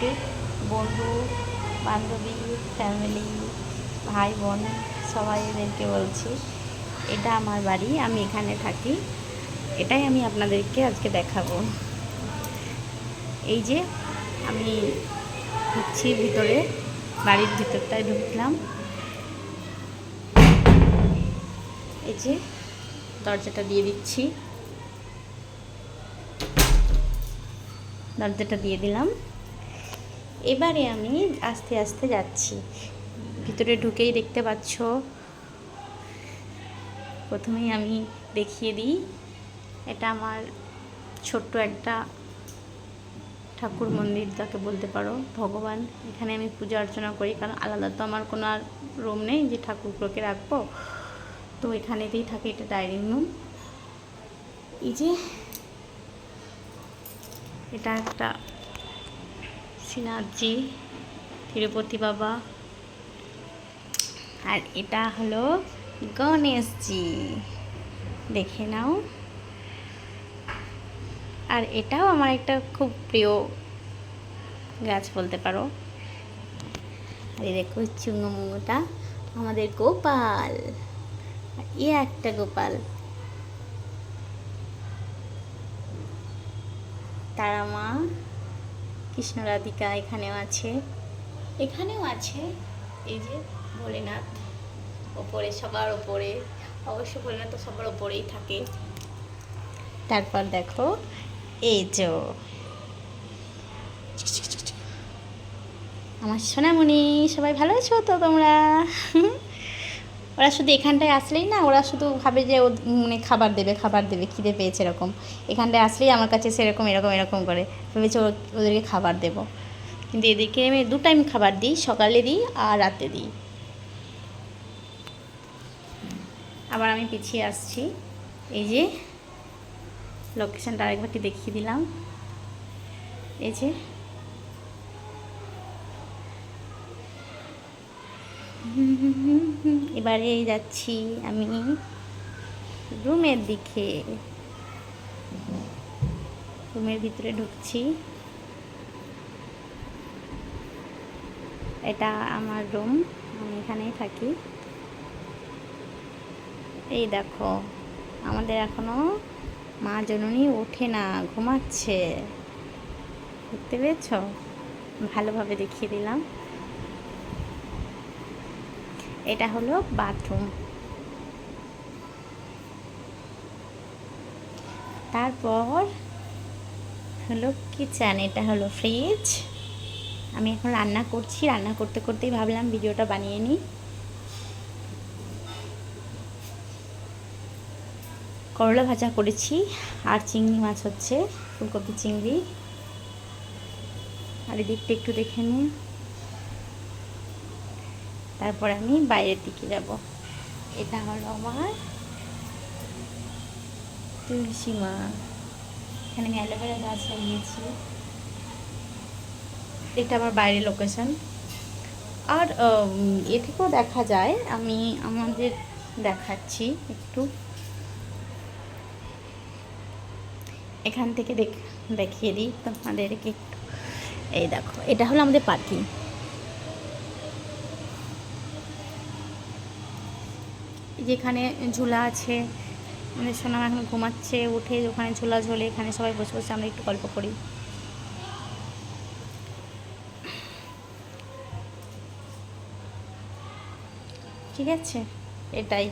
উপস্থিত বন্ধু বান্ধবী, ফ্যামিলি, ভাই বোন সবাইদেরকে বলছি, এটা আমার বাড়ি, আমি এখানে থাকি। এটাই আমি আপনাদেরকে আজকে দেখাবো। এই যে আমি ঢুকছি ভিতরে, বাড়ির ভিতরটায় ঢুকলাম। এই যে দরজাটা দিয়ে দিচ্ছি, দরজাটা দিয়ে দিলাম। এবারে আমি আস্তে আস্তে যাচ্ছি। ভিতরে ঢুকেই দেখতে পাচ্ছ, প্রথমেই আমি দেখিয়ে দিই, এটা আমার ছোট্ট একটা ঠাকুর মন্দির যাকে বলতে পারো, ভগবান। এখানে আমি পূজা অর্চনা করি, কারণ আলাদা তো আমার কোনো আর রুম নেই যে ঠাকুরগুলোকে রাখবো, তো এখানেতেই থাকে। এটা ডাইনিং রুম। এই যে এটা একটা শ্রীনাথজি, তিরুপতি বাবা, আর এটা হলো গণেশজি, দেখে নাও। আর এটাও আমার একটা খুব প্রিয় গাছ বলতে পারো। আর এই দেখো চুঙ্গমুঙ্গুটা আমাদের গোপাল, আর একটা গোপাল। তারা মা, কৃষ্ণ রাধিকা এখানেও আছে, এখানেও আছে। এই যে ভোলেনাথ ওপরে, সবার ওপরে, অবশ্য ভোলেনাথ তো সবার ওপরেই থাকে। তারপর দেখো এই যে আমার সোনামণি, সবাই ভালো আছো তো তোমরা? ওরা শুধু এখানটায় আসলেই না, ওরা শুধু ভাবে যে মানে খাবার দেবে খাবার দেবে, খিদে পেয়েছে এরকম। এখানটায় আসলেই আমার কাছে সেরকম এরকম এরকম করে ভেবেছে ওদেরকে খাবার দেবো। কিন্তু এদেরকে আমি 2 টাইম খাবার দিই, সকালে দিই আর রাতে দিই। আবার আমি পিছিয়ে আসছি। এই যে লোকেশনটা আরেকবারটি দেখিয়ে দিলাম। এই যে এবারে যাচ্ছি আমি রুমের দিকে, রুমের ভিতরে ঢুকছি। এটা আমার রুম, আমি এখানেই থাকি। এই দেখো আমাদের এখনো মা জননী ওঠে না, ঘুমাচ্ছে, দেখতে পেয়েছ? ভালোভাবে দেখিয়ে দিলাম। এটা হলো বাথরুম। তারপর হলো কিচেন, এটা হলো ফ্রিজ। আমি এখন রান্না করছি, রান্না করতে করতেই ভাবলাম ভিডিওটা বানিয়ে নিই। করলা ভাজা করেছি, আর চিংড়ি মাছ হচ্ছে, ফুলকপি চিংড়ি। আর এদিকটা একটু দেখে নিই, তারপর আমি বাইরের দিকে যাব। এটা হলো আমার তুলসী মা, এখানে আমি অ্যালোভেরা গাছ লাগিয়েছি। এটা আমার বাইরের লোকেশন। আর এ থেকেও দেখা যায়, আমি আমাদের দেখাচ্ছি একটু, এখান থেকে দেখিয়ে দিই তোমাদেরকে একটু। এই দেখো এটা হলো আমাদের পার্কিং। যেখানে ঝুলা আছে, আমাদের সোনা এখন ঘুমাচ্ছে, উঠে ওখানে ঝোলা ঝোলে, এখানে সবাই বসে বসে আমরা একটু গল্প করি। ঠিক আছে, এটাই।